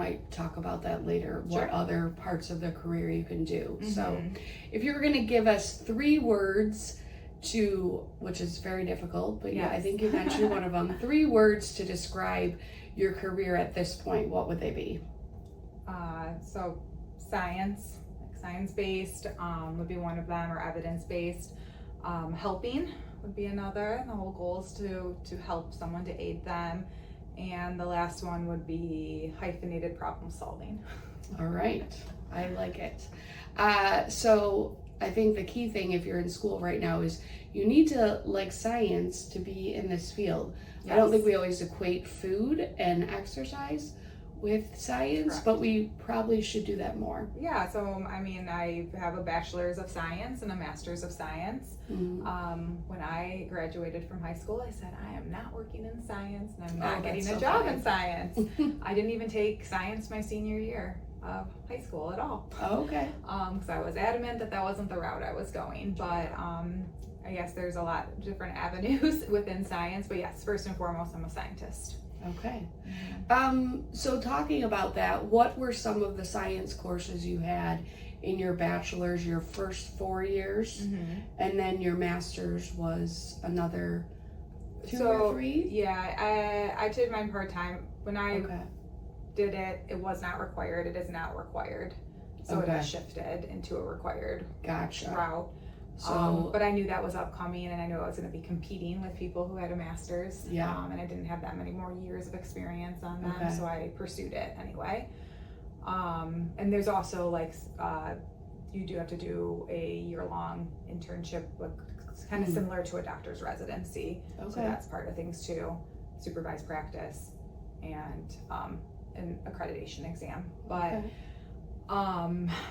might talk about that later, Sure. what other parts of the career you can do. So if you were going to give us 3 words to, which is very difficult, but yeah, I think you mentioned one of them, 3 words to describe your career at this point, what would they be? So science, like science-based would be one of them, or evidence-based. Helping would be another. The whole goal is to help someone, to aid them. And the last one would be hyphenated problem solving. All right, I like it. So I think the key thing if you're in school right now is you need to like science to be in this field. I don't think we always equate food and exercise with science, but we probably should do that more. Yeah, so I mean, I have a bachelor's of science and a master's of science. When I graduated from high school, I said, I am not working in science and I'm not getting a job in science. I didn't even take science my senior year of high school at all. Okay. Because I was adamant that that wasn't the route I was going. But I guess there's a lot of different avenues within science. But yes, first and foremost, I'm a scientist. Okay. So talking about that, what were some of the science courses you had in your bachelor's, your first 4 years, and then your master's was another 2 or 3? Yeah, I did mine part-time. When I did it, it was not required. It is now required. So it has shifted into a required route. So, but I knew that was upcoming, and I knew I was going to be competing with people who had a master's. And I didn't have that many more years of experience on them, so I pursued it anyway. And there's also like you do have to do a year-long internship, kind of similar to a doctor's residency. So that's part of things too, supervised practice and an accreditation exam. But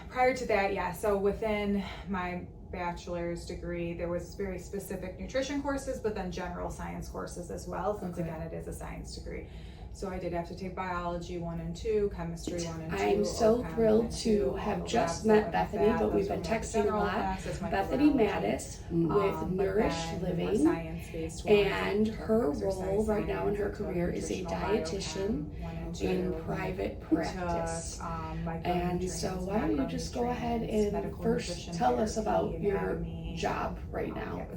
prior to that, so within my bachelor's degree, there was very specific nutrition courses, but then general science courses as well, since again it is a science degree. So I did have to take biology 1 and 2, chemistry 1 and 2. I'm so thrilled to have just met Bethany, but we've been texting a lot. Bethany Mattis with Nourished Living, and her role right now in her career is a dietitian in private practice. And so why don't you just go ahead and first tell us about your job right now.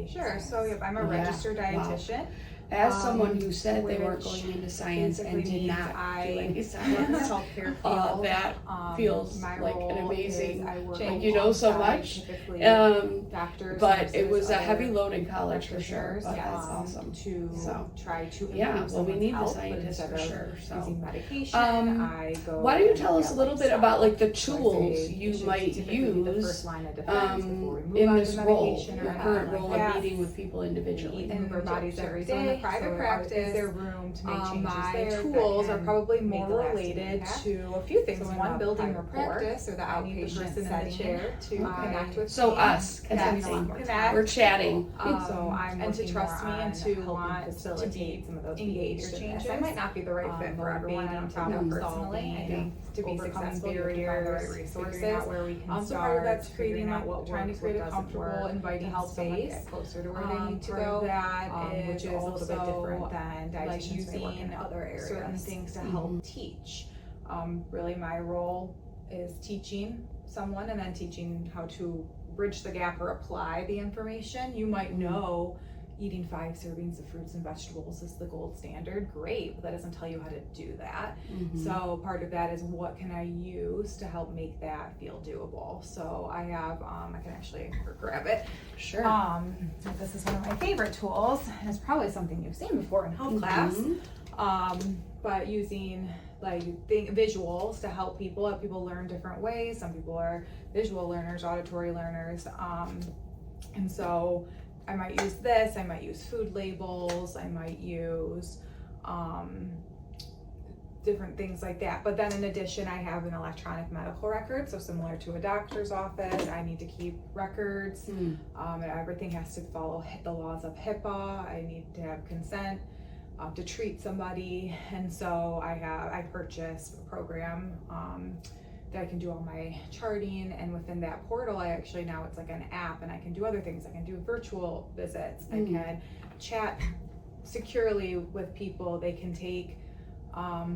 Sure. So I'm a registered dietitian. As someone who said they weren't going into science and did not do any science, that feels like an amazing, like you know so much. But it was a heavy load in college for sure. But that's awesome. So try to well, we need the scientists for sure. So using medication, why don't you tell us a little bit about like the tools you might use in this role, your current role of meeting with people individually? And move our bodies every day. Private practice, is there room to make changes my tools are probably more related to a few things. One, building rapport, or the outpatient person in the chair to connect with. So us connecting, we're chatting. So I'm and to trust me and to want to facilitate some of those engaged changes. I might not be the right fit for everyone. I don't know personally. I think to be successful, you have to find the right resources. Where we can so part of that's creating trying to create a comfortable, inviting space closer to where they need to go. That which is a little bit different than dietitians may work in other areas. Certain things to help teach. Really my role is teaching someone and then teaching how to bridge the gap or apply the information. You might know eating 5 servings of fruits and vegetables is the gold standard. Great, but that doesn't tell you how to do that. So part of that is what can I use to help make that feel doable. So I have, I can actually grab it. Sure. This is one of my favorite tools. And it's probably something you've seen before in health class. But using like visuals to help people learn different ways. Some people are visual learners, auditory learners. And so I might use this, I might use food labels, I might use different things like that. But then in addition, I have an electronic medical record. So similar to a doctor's office, I need to keep records. Everything has to follow the laws of HIPAA. I need to have consent to treat somebody. And so I purchased a program that I can do all my charting, and within that portal now it's like an app, and I can do other things. I can do virtual visits. I can chat securely with people. They can take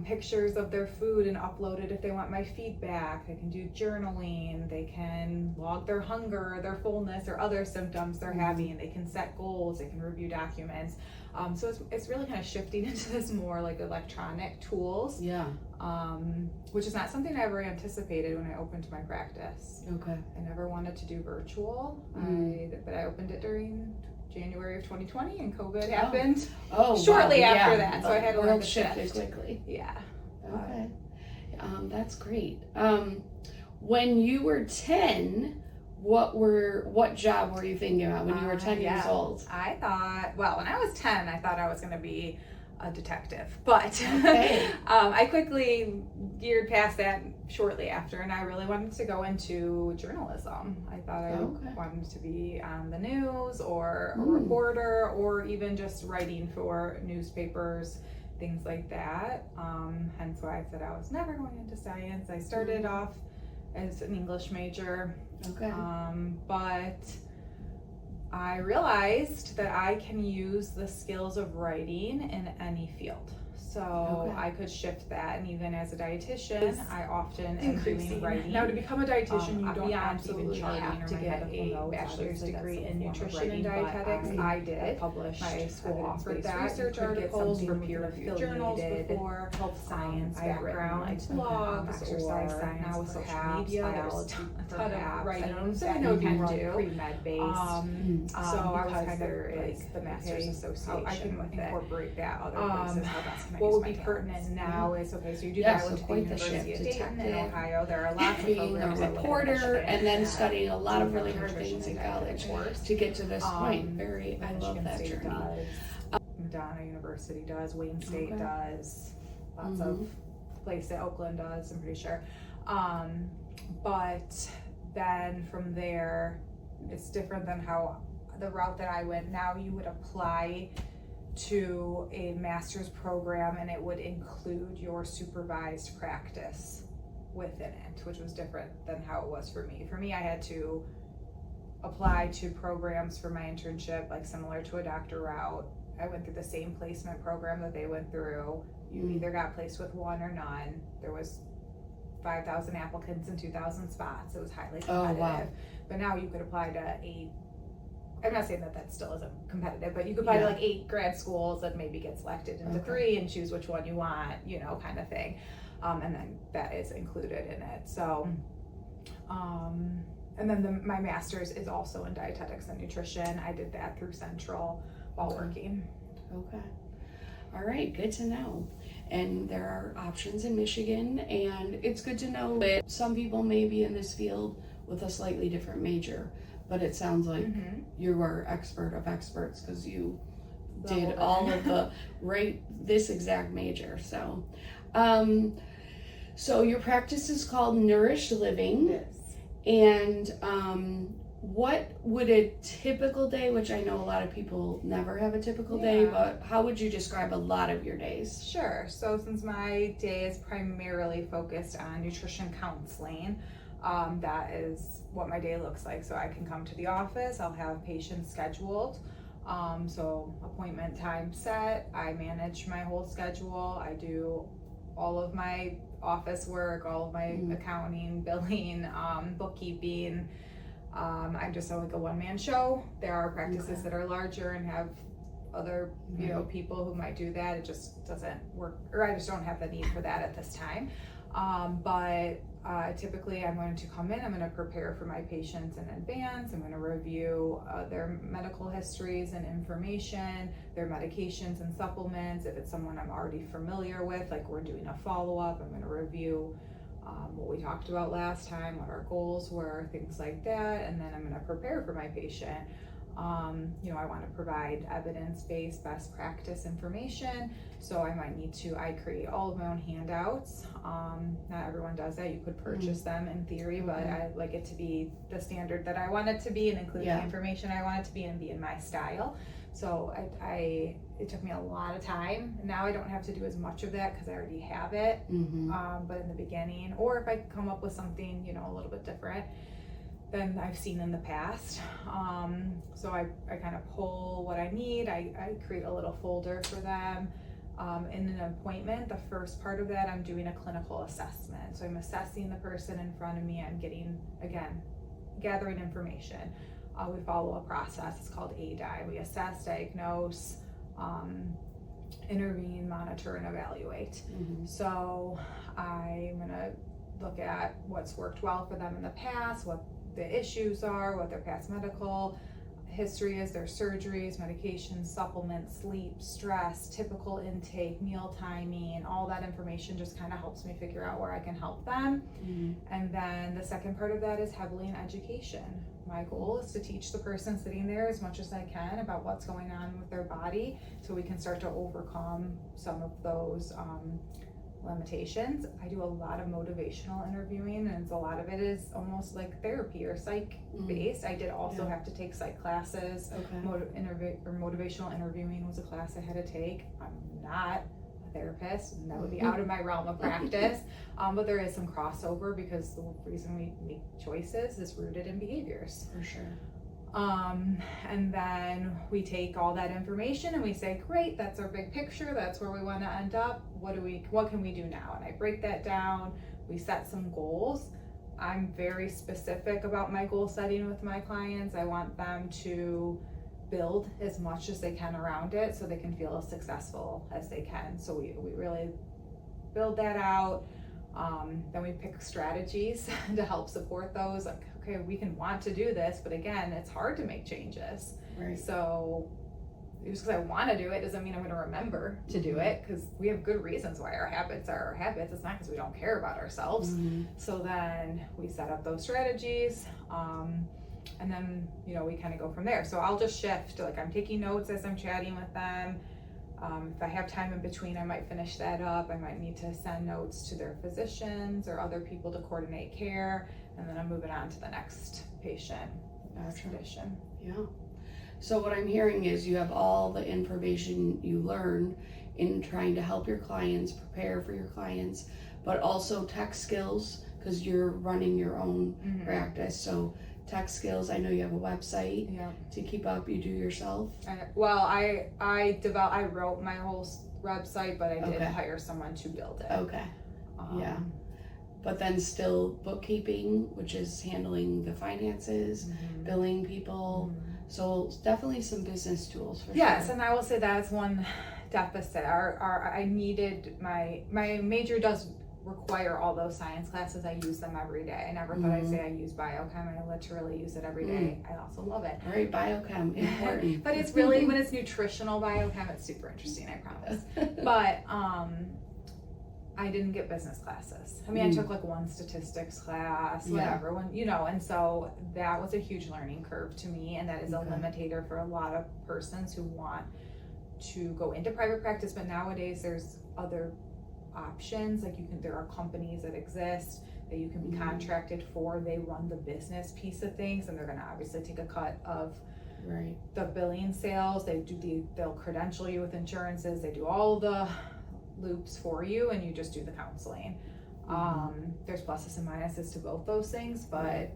pictures of their food and upload it if they want my feedback. They can do journaling. They can log their hunger, their fullness, or other symptoms they're having. They can set goals. They can review documents. So it's really kind of shifting into this more like electronic tools. Yeah. Which is not something I ever anticipated when I opened my practice. Okay. I never wanted to do virtual, but I opened it during January of 2020, and COVID happened shortly after that. So I had a little shift quickly. Yeah. Okay. That's great. When you were 10, what job were you thinking about when you were 10 years old? I thought, when I was 10, I thought I was going to be a detective, but I quickly geared past that shortly after, and I really wanted to go into journalism. I thought I wanted to be on the news or a reporter, or even just writing for newspapers, things like that. Hence why I said I was never going into science. I started off as an English major, but I realized that I can use the skills of writing in any field. So I could shift that, and even as a dietitian, I often am doing writing. Now, to become a dietitian, you don't absolutely have to get a bachelor's degree in nutrition and dietetics. I did. My school offered that. Research articles for peer-reviewed journals before, health science background, blogs, exercise science, now with social media, biology, a ton of writing that you can do. Pre-med based. So I was kind of like the master's association. I can incorporate that other places. How that's what would be pertinent now is, so you do that with the University of Dayton in Ohio. There are lots of being a reporter and then studying a lot of really hard things in college to get to this point. I love that journey. Madonna University does, Wayne State does, lots of places, Oakland does, I'm pretty sure. But then from there, it's different than how the route that I went. Now you would apply to a master's program, and it would include your supervised practice within it, which was different than how it was for me. For me, I had to apply to programs for my internship, like similar to a doctor route. I went through the same placement program that they went through. You either got placed with one or none. There was 5,000 applicants and 2,000 spots. It was highly competitive. But now you could apply to 8. I'm not saying that still isn't competitive, but you could apply to like 8 grad schools and maybe get selected into 3 and choose which one you want, kind of thing. And then that is included in it. So, and then my master's is also in dietetics and nutrition. I did that through Central while working. Okay. All right, good to know. And there are options in Michigan, and it's good to know that some people may be in this field with a slightly different major. But it sounds like you are expert of experts because you did all of this exact major. So, so your practice is called Nourished Living. Yes. And what would a typical day, which I know a lot of people never have a typical day, but how would you describe a lot of your days? Sure. So since my day is primarily focused on nutrition counseling, that is what my day looks like. So I can come to the office, I'll have patients scheduled, so appointment time set, I manage my whole schedule, I do all of my office work, all of my accounting, billing, bookkeeping. I'm just like a one-man show. There are practices that are larger and have other people who might do that. It just doesn't work, or I just don't have the need for that at this time. But typically I'm going to come in, I'm going to prepare for my patients in advance, I'm going to review their medical histories and information, their medications and supplements. If it's someone I'm already familiar with, like we're doing a follow-up, I'm going to review what we talked about last time, what our goals were, things like that, and then I'm going to prepare for my patient. I want to provide evidence-based best practice information, so I might need to, I create all of my own handouts. Not everyone does that. You could purchase them in theory, but I like it to be the standard that I want it to be and include the information I want it to be and be in my style. So it took me a lot of time. Now I don't have to do as much of that because I already have it. But in the beginning, or if I come up with something, a little bit different than I've seen in the past. So I kind of pull what I need. I create a little folder for them. in an appointment, the first part of that, I'm doing a clinical assessment. So I'm assessing the person in front of me. I'm getting, again, gathering information. We follow a process. It's called ADI. We assess, diagnose, intervene, monitor, and evaluate. So I'm gonna look at what's worked well for them in the past, what the issues are, what their past medical history is, their surgeries, medications, supplements, sleep, stress, typical intake, meal timing, all that information just kind of helps me figure out where I can help them. And then the second part of that is heavily in education. My goal is to teach the person sitting there as much as I can about what's going on with their body so we can start to overcome some of those limitations. I do a lot of motivational interviewing, and a lot of it is almost like therapy or psych based. I did also have to take psych classes. Motivational interviewing was a class I had to take. I'm not a therapist, and that would be out of my realm of practice. But there is some crossover because the reason we make choices is rooted in behaviors. For sure. And then we take all that information and we say, great, that's our big picture. That's where we want to end up. What can we do now? And I break that down. We set some goals. I'm very specific about my goal setting with my clients. I want them to build as much as they can around it so they can feel as successful as they can. So we really build that out. Then we pick strategies to help support those. Like, okay, we can want to do this, but again, it's hard to make changes. Right. So just because I want to do it doesn't mean I'm going to remember to do it, because we have good reasons why our habits are our habits. It's not because we don't care about ourselves. So then we set up those strategies, and then we kind of go from there. So I'll just shift. Like, I'm taking notes as I'm chatting with them. If I have time in between, I might finish that up. I might need to send notes to their physicians or other people to coordinate care, and then I'm moving on to the next patient, next condition. Yeah. So what I'm hearing is you have all the information you learn in trying to help your clients, prepare for your clients, but also tech skills, because you're running your own practice. So tech skills, I know you have a website to keep up. You do yourself? I wrote my whole website, but I did hire someone to build it. Okay. But then still bookkeeping, which is handling the finances, billing people. So definitely some business tools for sure. Yes, and I will say that's one deficit. I needed my major does require all those science classes. I use them every day. I never thought I'd say I use biochem. I literally use it every day. I also love it. All right, biochem, important. But it's really, when it's nutritional biochem, it's super interesting, I promise. But I didn't get business classes. I mean, I took like one statistics class, whatever, and so that was a huge learning curve to me, and that is a limitator for a lot of persons who want to go into private practice. But nowadays there's other options. Like, there are companies that exist that you can be contracted for. They run the business piece of things, and they're going to obviously take a cut of the billing sales. They'll credential you with insurances. They do all the loops for you, and you just do the counseling. There's pluses and minuses to both those things, but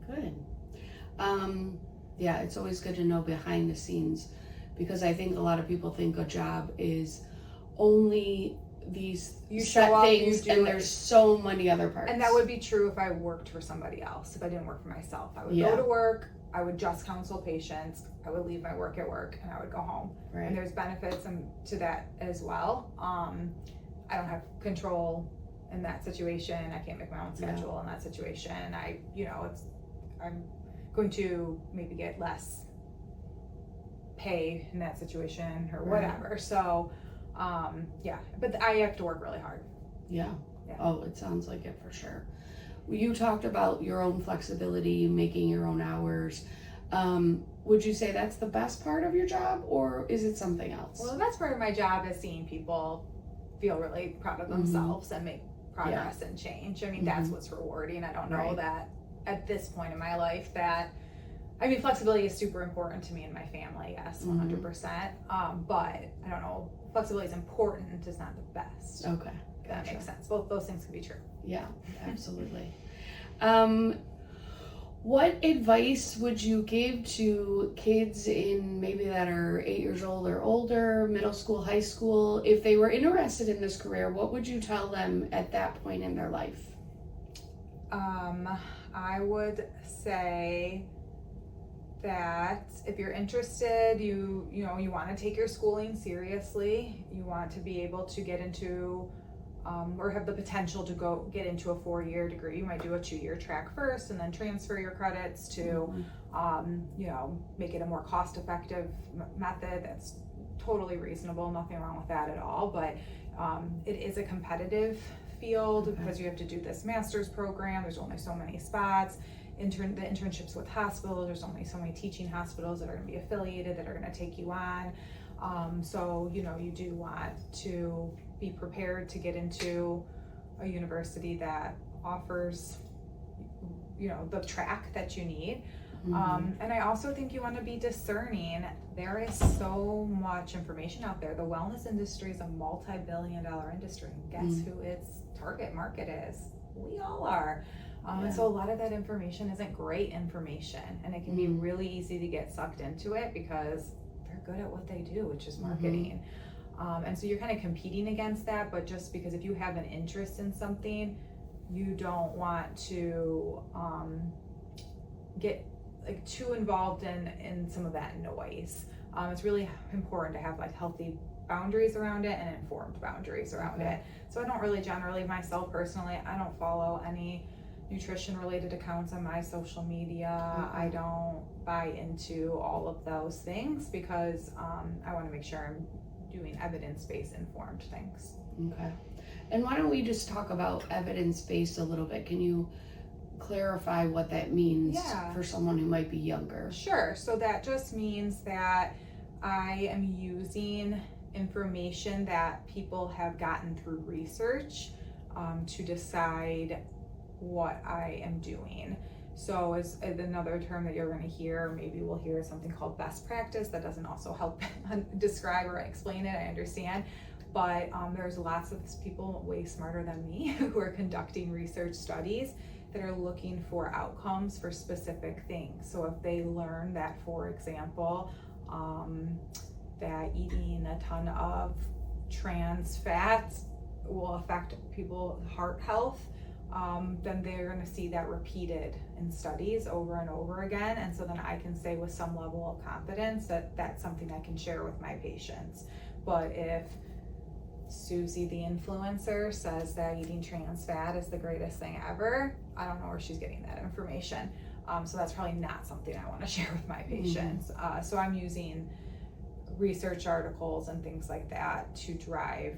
good. It's always good to know behind the scenes, because I think a lot of people think a job is only these set things, and there's so many other parts. And that would be true if I worked for somebody else. If I didn't work for myself, I would go to work, I would just counsel patients, I would leave my work at work, and I would go home. And there's benefits to that as well. I don't have control in that situation. I can't make my own schedule in that situation. I'm going to maybe get less pay in that situation or whatever. So but I have to work really hard. Oh, it sounds like it for sure. You talked about your own flexibility, making your own hours. Would you say that's the best part of your job, or is it something else? Well, the best part of my job is seeing people feel really proud of themselves and make progress and change. I mean, that's what's rewarding. I don't know that at this point in my life flexibility is super important to me and my family. Yes, 100%. But I don't know, flexibility is important, it's not the best. Okay. If that makes sense. Both those things can be true. Yeah, absolutely. What advice would you give to kids in maybe that are 8 years old or older, middle school, high school, if they were interested in this career? What would you tell them at that point in their life? I would say that if you're interested, you want to take your schooling seriously. You want to be able to get into or have the potential to go get into a 4-year degree. You might do a 2-year track first and then transfer your credits to, make it a more cost-effective method. That's totally reasonable. Nothing wrong with that at all. But it is a competitive field because you have to do this master's program. There's only so many spots. The internships with hospitals, there's only so many teaching hospitals that are going to be affiliated that are going to take you on. So you do want to be prepared to get into a university that offers the track that you need. And I also think you want to be discerning. There is so much information out there. The wellness industry is a multi-billion-dollar industry. Guess who its target market is? We all are. And so a lot of that information isn't great information, and it can be really easy to get sucked into it because they're good at what they do, which is marketing. And so you're kind of competing against that, but just because if you have an interest in something, you don't want to get like too involved in some of that noise. It's really important to have like healthy boundaries around it and informed boundaries around it. So I don't really generally, myself personally, I don't follow any nutrition related accounts on my social media. I don't buy into all of those things because I want to make sure I'm doing evidence-based informed things. Okay. And why don't we just talk about evidence-based a little bit? Can you clarify what that means for someone who might be younger? Sure. So that just means that I am using information that people have gotten through research to decide what I am doing. So as another term that you're going to hear, maybe we'll hear something called best practice. That doesn't also help describe or explain it, I understand. But there's lots of people way smarter than me who are conducting research studies that are looking for outcomes for specific things. So if they learn that, for example, that eating a ton of trans fats will affect people's heart health, then they're going to see that repeated in studies over and over again. And so then I can say with some level of confidence that that's something I can share with my patients. But if Susie the influencer says that eating trans fat is the greatest thing ever, I don't know where she's getting that information. So that's probably not something I want to share with my patients. So I'm using research articles and things like that to drive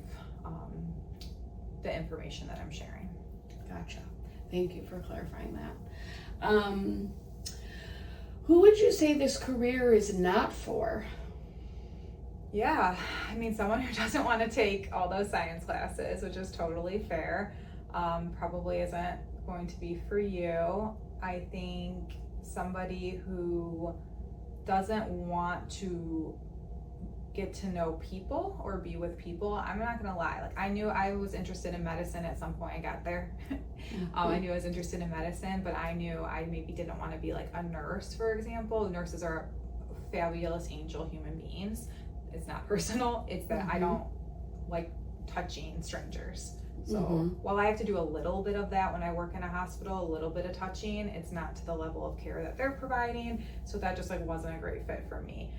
the information that I'm sharing. Gotcha. Thank you for clarifying that. Who would you say this career is not for? Yeah, I mean, someone who doesn't want to take all those science classes, which is totally fair, probably isn't going to be for you. I think somebody who doesn't want to get to know people or be with people. I'm not gonna lie, like I knew I was interested in medicine at some point. I got there. I knew I was interested in medicine, but I knew I maybe didn't want to be like a nurse, for example. Nurses are fabulous angel human beings. It's not personal, it's that I don't like touching strangers. So while I have to do a little bit of that when I work in a hospital, a little bit of touching, it's not to the level of care that they're providing. So that just like wasn't a great fit for me.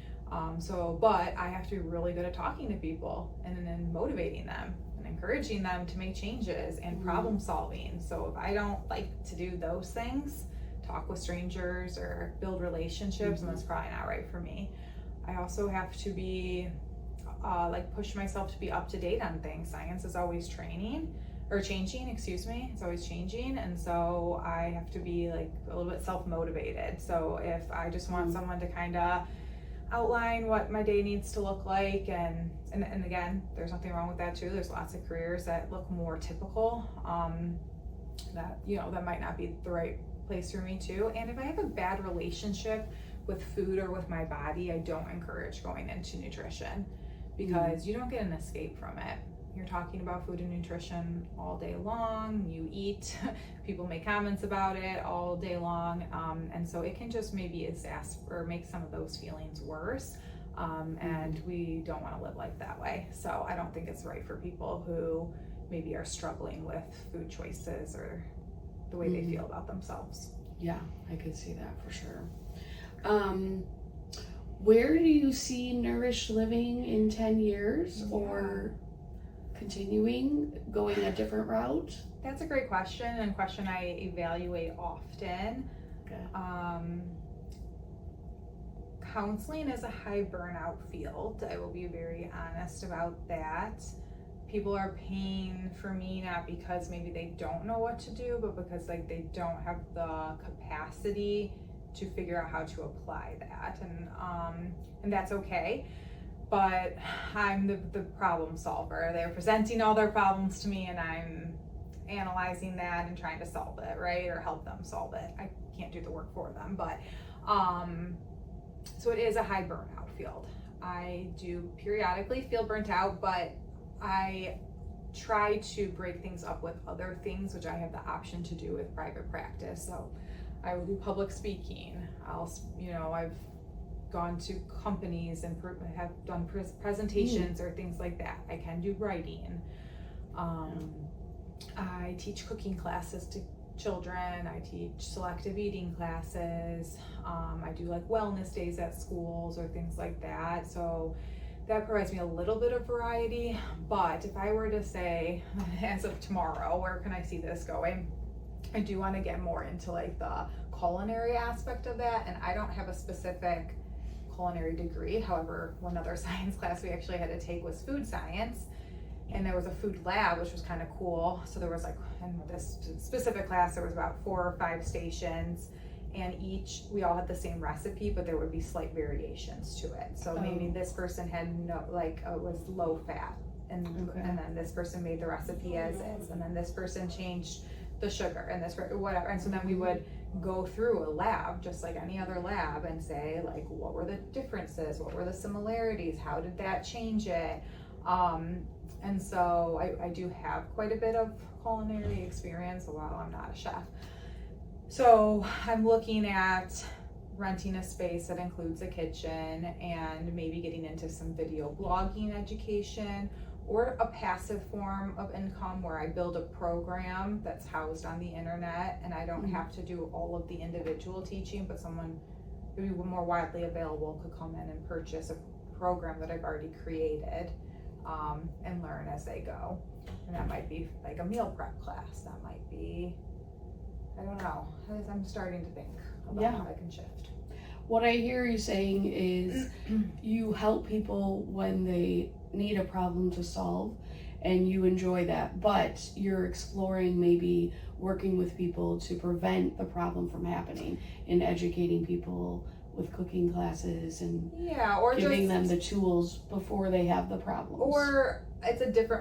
But I have to be really good at talking to people and then motivating them and encouraging them to make changes and problem solving. So if I don't like to do those things, talk with strangers or build relationships, then that's probably not right for me. I also have to be push myself to be up to date on things. Science is always changing, it's always changing, and so I have to be like a little bit self-motivated. So if I just want someone to kind of outline what my day needs to look like, and again, there's nothing wrong with that too. There's lots of careers that look more typical, that might not be the right place for me too. And if I have a bad relationship with food or with my body, I don't encourage going into nutrition because you don't get an escape from it. you're talking about food and nutrition all day long. You eat, people make comments about it all day long, and so it can just maybe make some of those feelings worse. And we don't want to live life that way. So I don't think it's right for people who maybe are struggling with food choices or the way they feel about themselves. Yeah, I could see that for sure. Where do you see Nourished Living in 10 years or continuing, going a different route? That's a great question, and question I evaluate often. Okay. Counseling is a high burnout field. I will be very honest about that. People are paying for me not because maybe they don't know what to do, but because like they don't have the capacity to figure out how to apply that, and that's okay. But I'm the problem solver. They're presenting all their problems to me, and I'm analyzing that and trying to solve it, right, or help them solve it. I can't do the work for them, but so it is a high burnout field. I do periodically feel burnt out, but I try to break things up with other things, which I have the option to do with private practice. So I will do public speaking. I've gone to companies and have done presentations or things like that. I can do writing. I teach cooking classes to children. I teach selective eating classes. I do like wellness days at schools or things like that. So that provides me a little bit of variety. But if I were to say, as of tomorrow, where can I see this going? I do want to get more into like the culinary aspect of that. And I don't have a specific culinary degree. However, one other science class we actually had to take was food science. And there was a food lab, which was kind of cool. So there was like, in this specific class, there was about 4 or 5 stations, and we all had the same recipe, but there would be slight variations to it. So maybe this person had was low fat, and then this person made the recipe as is, and then this person changed the sugar, and this whatever. And so then we would go through a lab, just like any other lab, and say like, what were the differences? What were the similarities? How did that change it? And so I do have quite a bit of culinary experience, while I'm not a chef. So I'm looking at renting a space that includes a kitchen and maybe getting into some video blogging education, or a passive form of income where I build a program that's housed on the internet, and I don't have to do all of the individual teaching, but someone maybe more widely available could come in and purchase a program that I've already created. And learn as they go. And that might be like a meal prep class. That might be, I don't know. I'm starting to think about how I can shift. What I hear you saying is you help people when they need a problem to solve, and you enjoy that, but you're exploring maybe working with people to prevent the problem from happening and educating people with cooking classes and or giving them the tools before they have the problems. Or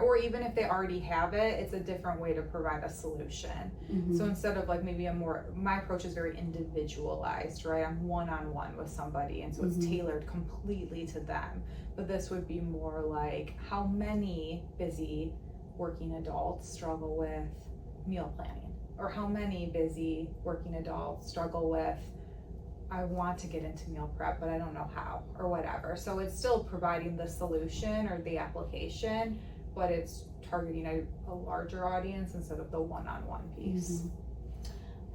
or even if they already have it, it's a different way to provide a solution. So instead of like maybe my approach is very individualized, right? I'm one-on-one with somebody, and so it's tailored completely to them. But this would be more like, how many busy working adults struggle with meal planning? Or how many busy working adults struggle with, I want to get into meal prep, but I don't know how, or whatever. So it's still providing the solution or the application, but it's targeting a larger audience instead of the one-on-one piece.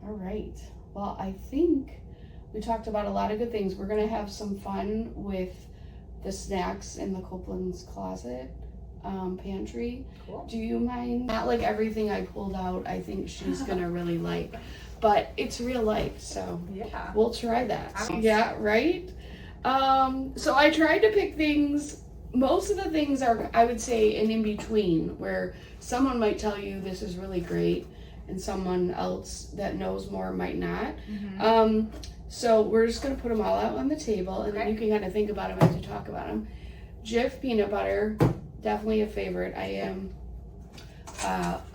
All right. Well, I think we talked about a lot of good things. We're going to have some fun with the snacks in the Copeland's closet pantry. Cool. Do you mind? Not like everything I pulled out, I think she's going to really like. But it's real life, so we'll try that. Yeah, right? So I tried to pick things, most of the things are, I would say, an in-between, where someone might tell you this is really great, and someone else that knows more might not. So we're just going to put them all out on the table, and then you can kind of think about them as you talk about them. Jif peanut butter, definitely a favorite. I am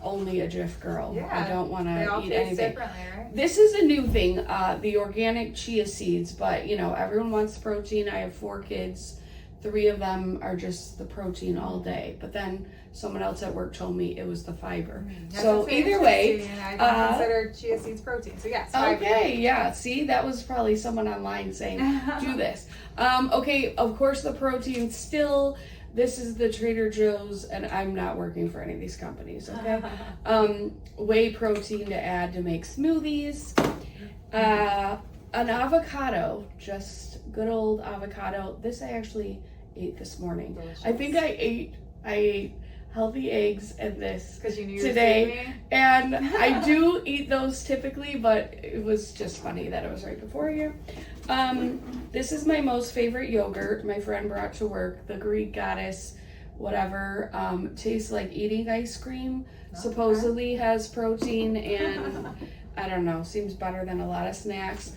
only a Jif girl. I don't want to eat anything. Right? This is a new thing, the organic chia seeds, but everyone wants protein. I have 4 kids, 3 of them are just the protein all day. But then someone else at work told me it was the fiber. So either way, I don't consider chia seeds protein. So yes, fiber. Okay, yeah. See, that was probably someone online saying, do this. Okay, of course the protein still, this is the Trader Joe's, and I'm not working for any of these companies, okay? Whey protein to add to make smoothies. An avocado, just good old avocado. This I actually ate this morning. Delicious. I think I ate healthy eggs and this because you knew today, and I do eat those typically, but it was just funny that it was right before here. This is my most favorite yogurt my friend brought to work, the Greek goddess, whatever. Tastes like eating ice cream. Supposedly has protein, and I don't know, seems better than a lot of snacks.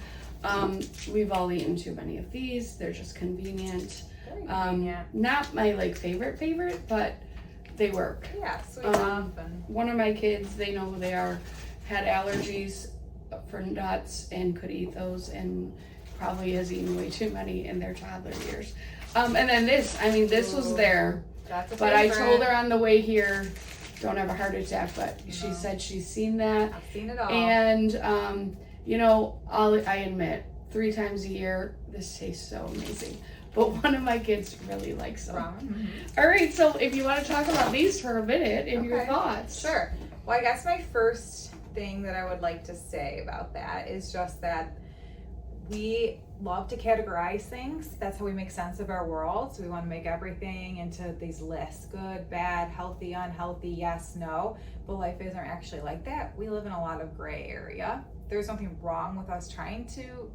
We've all eaten too many of these. They're just convenient. Not my like favorite, but they work. Yeah, sweet enough. One of my kids, they know who they are, had allergies for nuts and could eat those, and probably has eaten way too many in their toddler years. And then this was there. That's a but favorite. I told her on the way here, don't have a heart attack, but she said she's seen that. I've seen it all. And, I admit, 3 times a year, this tastes so amazing. But one of my kids really likes them. Mm-hmm. All right, so if you want to talk about these for a minute, your thoughts. Sure. Well, I guess my first thing that I would like to say about that is just that we love to categorize things. That's how we make sense of our world. So we want to make everything into these lists: good, bad, healthy, unhealthy, yes, no. But life isn't actually like that. We live in a lot of gray area. There's nothing wrong with us trying to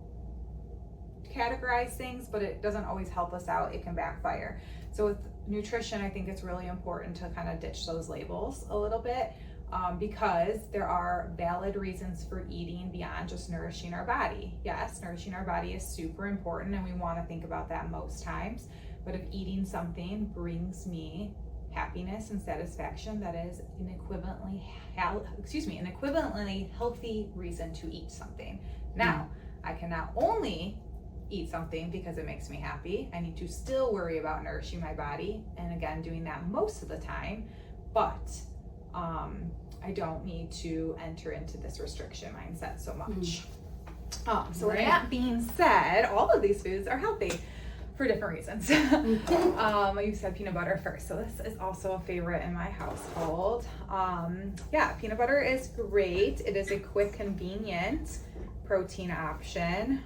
categorize things, but it doesn't always help us out. It can backfire. So with nutrition, I think it's really important to kind of ditch those labels a little bit, because there are valid reasons for eating beyond just nourishing our body. Yes, nourishing our body is super important, and we want to think about that most times. But if eating something brings me happiness and satisfaction, that is an equivalently healthy reason to eat something. Now, I can not only eat something because it makes me happy, I need to still worry about nourishing my body, and again, doing that most of the time, but I don't need to enter into this restriction mindset so much. So with that being said, all of these foods are healthy for different reasons. You said peanut butter first, so this is also a favorite in my household. Peanut butter is great. It is a quick, convenient protein option.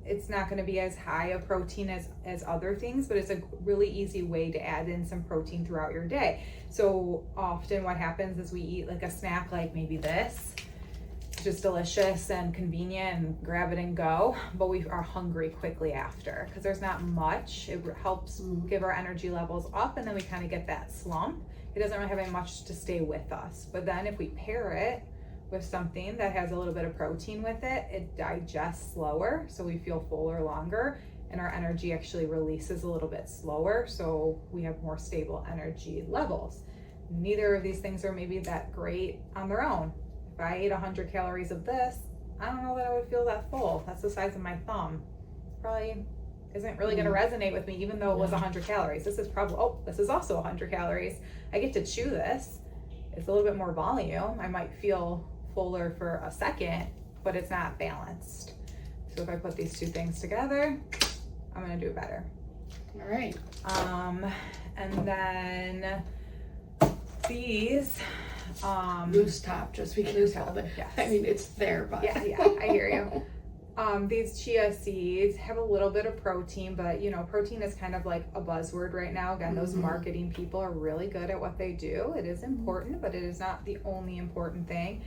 It's not going to be as high a protein as other things, but it's a really easy way to add in some protein throughout your day. So often what happens is we eat like a snack, like maybe this, just delicious and convenient, and grab it and go, but we are hungry quickly after because there's not much. It helps give our energy levels up, and then we kind of get that slump. It doesn't really have much to stay with us. But then if we pair it with something that has a little bit of protein with it, it digests slower, so we feel fuller longer, and our energy actually releases a little bit slower, so we have more stable energy levels. Neither of these things are maybe that great on their own. If I ate 100 calories of this, I don't know that I would feel that full. That's the size of my thumb. Probably isn't really going to resonate with me, even though it was 100 calories. This is probably, this is also 100 calories. I get to chew this. It's a little bit more volume. I might feel fuller for a second, but it's not balanced. So if I put these two things together, I'm going to do it better. All right. And then these loose top, just because called it. Yes. I mean, it's there, but yeah, I hear you. These chia seeds have a little bit of protein, but protein is kind of like a buzzword right now. Again, those marketing people are really good at what they do. It is important, but it is not the only important thing.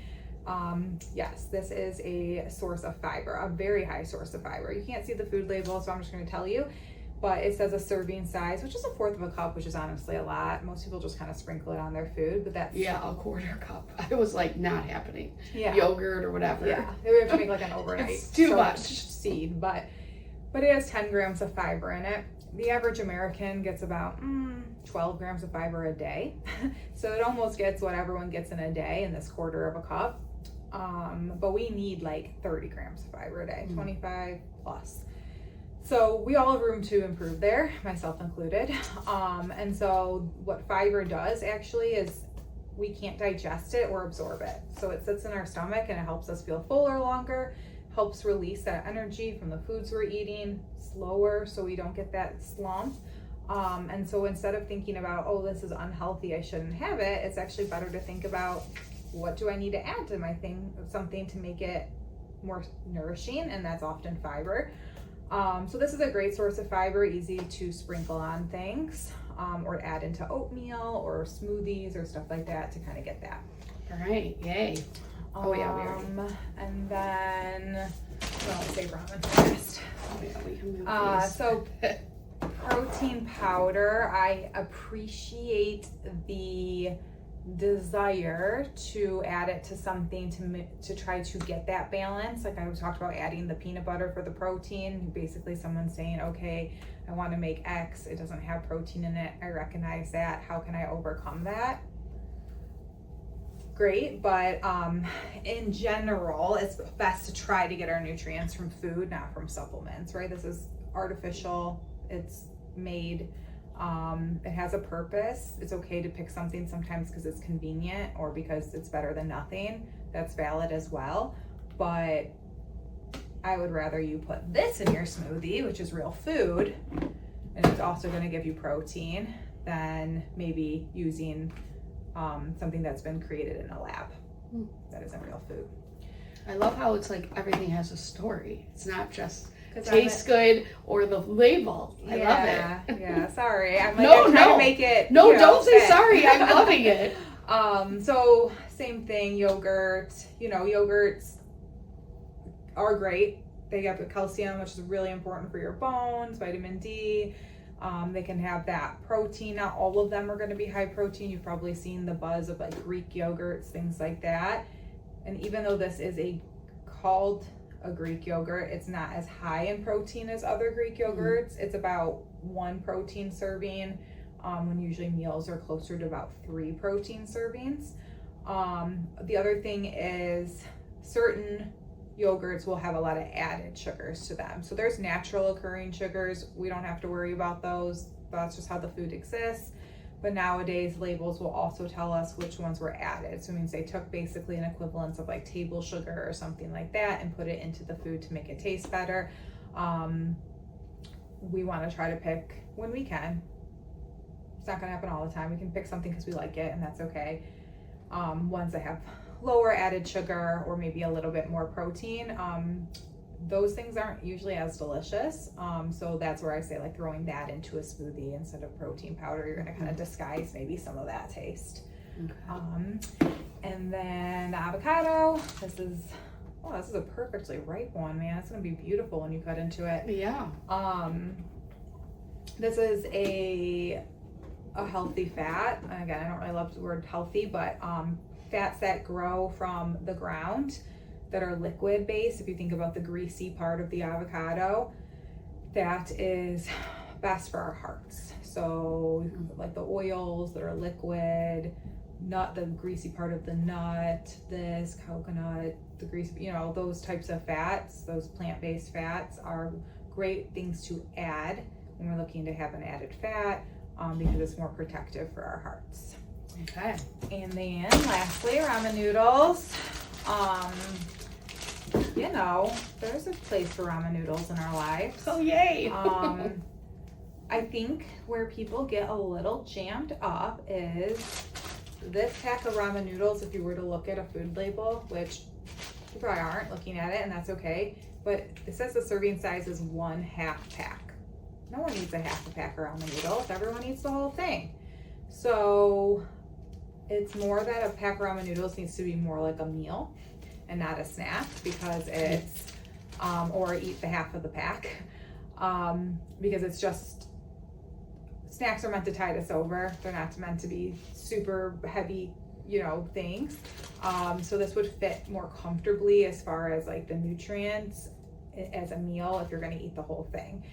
Yes, this is a source of fiber, a very high source of fiber. You can't see the food label, so I'm just going to tell you, but it says a serving size, which is 1/4 of a cup, which is honestly a lot. Most people just kind of sprinkle it on their food, but that's... Yeah, 1/4 cup. I was like, not happening. Yeah. Yogurt or whatever. Yeah, we have to make like an overnight It's too much seed, but it has 10 grams of fiber in it. The average American gets about 12 grams of fiber a day. So it almost gets what everyone gets in a day in this 1/4 of a cup. but we need like 30 grams of fiber a day, 25 plus. So we all have room to improve there, myself included. And so what fiber does actually is we can't digest it or absorb it. So it sits in our stomach and it helps us feel fuller longer, helps release that energy from the foods we're eating slower so we don't get that slump. And so instead of thinking about, oh, this is unhealthy, I shouldn't have it, it's actually better to think about, what do I need to add to my something to make it more nourishing, and that's often fiber. So this is a great source of fiber, easy to sprinkle on things, or add into oatmeal or smoothies or stuff like that to kind of get that. All right, yay. Oh yeah, we already. And then, well, let's say ramen first. Oh yeah, we can move these. So protein powder, I appreciate the desire to add it to something to try to get that balance. Like I talked about adding the peanut butter for the protein. Basically someone saying, okay, I want to make X, it doesn't have protein in it, I recognize that, how can I overcome that? Great, but in general it's best to try to get our nutrients from food, not from supplements, right? This is artificial, it's made, it has a purpose. It's okay to pick something sometimes because it's convenient or because it's better than nothing. That's valid as well. But I would rather you put this in your smoothie, which is real food, and it's also going to give you protein, than maybe using something that's been created in a lab that isn't real food. I love how it's like everything has a story. It's not just tastes good or the label. I love it. Yeah, sorry. I'm like, trying to make it. No, don't say sorry. I'm loving it. So same thing, yogurt. Yogurts are great. They have the calcium, which is really important for your bones, vitamin D. They can have that protein. Not all of them are going to be high protein. You've probably seen the buzz of like Greek yogurts, things like that. And even though this is called a Greek yogurt, it's not as high in protein as other Greek yogurts. It's about 1 protein serving, when usually meals are closer to about 3 protein servings. The other thing is certain yogurts will have a lot of added sugars to them. So there's natural occurring sugars. We don't have to worry about those. That's just how the food exists. But nowadays labels will also tell us which ones were added. So it means they took basically an equivalence of like table sugar or something like that and put it into the food to make it taste better. We want to try to pick when we can. It's not going to happen all the time. We can pick something because we like it, and that's okay. Ones that have lower added sugar or maybe a little bit more protein, those things aren't usually as delicious. So that's where I say like throwing that into a smoothie instead of protein powder, you're going to kind of disguise maybe some of that taste. Okay. And then the avocado, this is a perfectly ripe one, man. It's going to be beautiful when you cut into it. Yeah. This is a healthy fat. Again, I don't really love the word healthy, but fats that grow from the ground that are liquid based. If you think about the greasy part of the avocado, that is best for our hearts. So like the oils that are liquid, not the greasy part of the nut, this coconut, the grease, those types of fats, those plant-based fats are great things to add when we're looking to have an added fat, because it's more protective for our hearts. Okay. And then lastly, ramen noodles. There's a place for ramen noodles in our lives. Oh, yay. I think where people get a little jammed up is this pack of ramen noodles. If you were to look at a food label, which you probably aren't looking at it, and that's okay, but it says the serving size is 1/2 pack. No one needs a half a pack of ramen noodles. Everyone eats the whole thing. So it's more that a pack of ramen noodles needs to be more like a meal and not a snack, because it's, or eat the half of the pack, because it's just, snacks are meant to tide us over. They're not meant to be super heavy, things. So this would fit more comfortably as far as like the nutrients as a meal if you're going to eat the whole thing.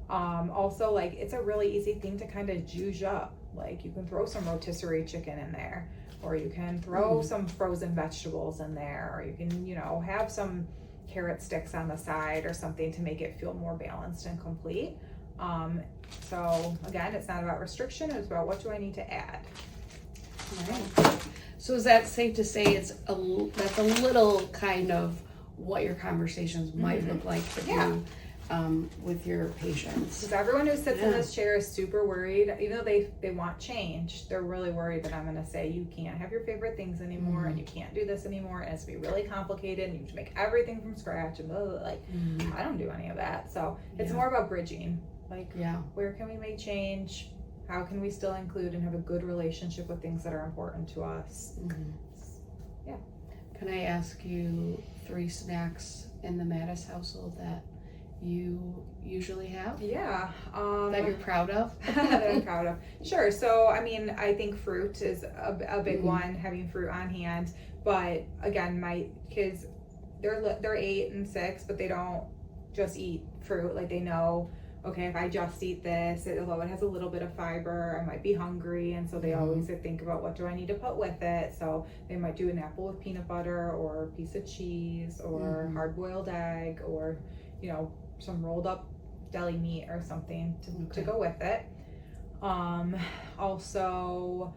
Also, like, it's a really easy thing to kind of juice up. Like you can throw some rotisserie chicken in there, or you can throw some frozen vegetables in there, or you can, you know, have some carrot sticks on the side or something to make it feel more balanced and complete. So again, it's not about restriction, it's about what do I need to add. Right. So is that safe to say that's a little kind of what your conversations might look like for you with your patients? Because everyone who sits in this chair is super worried, even though they want change, they're really worried that I'm going to say you can't have your favorite things anymore and you can't do this anymore, and it's going to be really complicated and you have to make everything from scratch and blah, blah, blah. Like I don't do any of that. So it's more about bridging. Like where can we make change? How can we still include and have a good relationship with things that are important to us? Yeah. Can I ask you 3 snacks in the Mattis household that you usually have? Yeah. That you're proud of? That I'm proud of. Sure. So, I mean, I think fruit is a big one, having fruit on hand. But again, my kids, they're 8 and 6, but they don't just eat fruit. Like they know, okay, if I just eat this, although it has a little bit of fiber, I might be hungry. And so they always think about what do I need to put with it. So they might do an apple with peanut butter or a piece of cheese or hard-boiled egg or, you know, some rolled up deli meat or something to go with it. Also,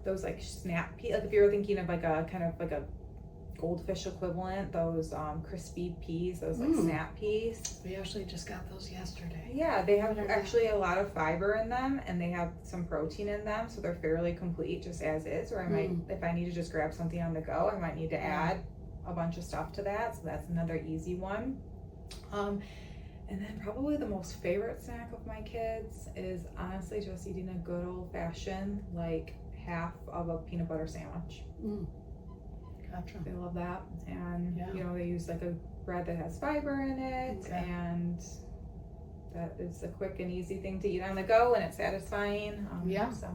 those like snap peas, like if you're thinking of like a kind of like a goldfish equivalent, those crispy peas, those like snap peas. We actually just got those yesterday. Yeah, they have actually a lot of fiber in them and they have some protein in them, so they're fairly complete just as is. Or I might, if I need to just grab something on the go, I might need to add a bunch of stuff to that, so that's another easy one. And then probably the most favorite snack of my kids is honestly just eating a good old-fashioned like half of a peanut butter sandwich. Gotcha. They love that, and you know, they use like a bread that has fiber in it, and that is a quick and easy thing to eat on the go, and it's satisfying. So.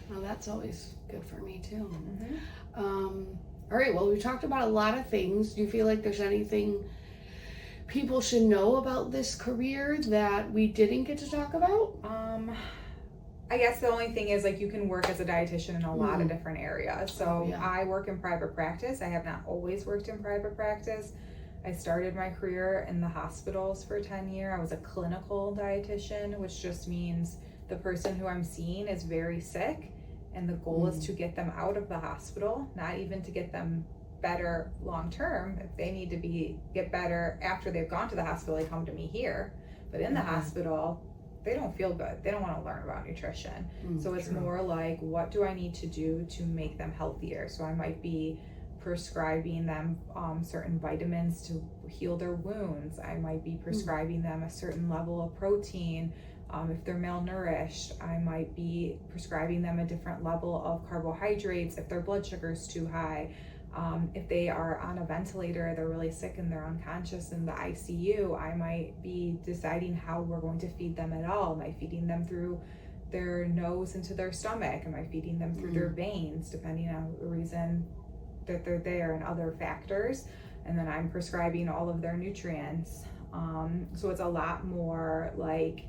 Well, that's always good for me too. All right. Well, we talked about a lot of things. Do you feel like there's anything people should know about this career that we didn't get to talk about? I guess the only thing is like you can work as a dietitian in a lot of different areas. So I work in private practice. I have not always worked in private practice. I started my career in the hospitals for 10 years. I was a clinical dietitian, which just means the person who I'm seeing is very sick, and the goal is to get them out of the hospital, not even to get them better long term. If they need to get better after they've gone to the hospital, they come to me here. But in the hospital, they don't feel good. They don't want to learn about nutrition. So it's more like, what do I need to do to make them healthier? So I might be prescribing them certain vitamins to heal their wounds. I might be prescribing them a certain level of protein. If they're malnourished, I might be prescribing them a different level of carbohydrates if their blood sugar is too high. If they are on a ventilator, they're really sick and they're unconscious in the ICU, I might be deciding how we're going to feed them at all. Am I feeding them through their nose into their stomach? Am I feeding them through their veins, depending on the reason that they're there and other factors? And then I'm prescribing all of their nutrients. So it's a lot more like,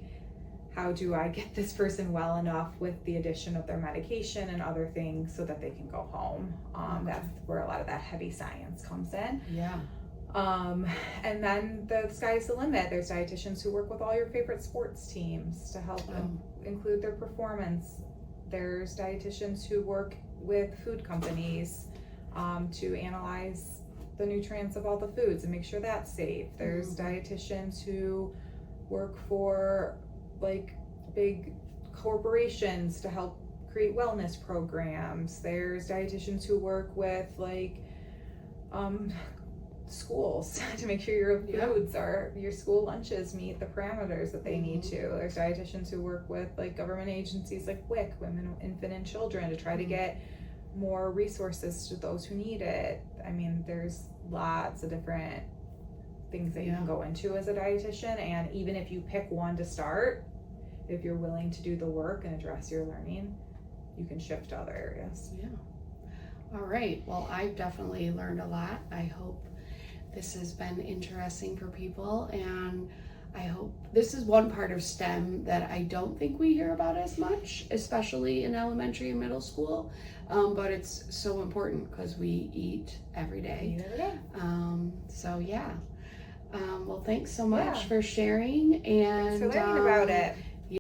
how do I get this person well enough with the addition of their medication and other things so that they can go home? That's where a lot of that heavy science comes in. And then the sky's the limit. There's dietitians who work with all your favorite sports teams to help them include their performance. There's dietitians who work with food companies to analyze the nutrients of all the foods and make sure that's safe. There's dietitians who work for like big corporations to help create wellness programs. There's dietitians who work with like schools to make sure your foods or your school lunches meet the parameters that they need to. There's dietitians who work with like government agencies like WIC, Women, Infant and Children, to try to get more resources to those who need it. I mean, there's lots of different things that you can go into as a dietitian, and even if you pick one to start, if you're willing to do the work and address your learning, you can shift to other areas. All right. Well, I've definitely learned a lot. I hope this has been interesting for people, and I hope this is one part of STEM that I don't think we hear about as much, especially in elementary and middle school. But it's so important because we eat every day. So yeah. Well, thanks so much for sharing, and thanks for learning about it.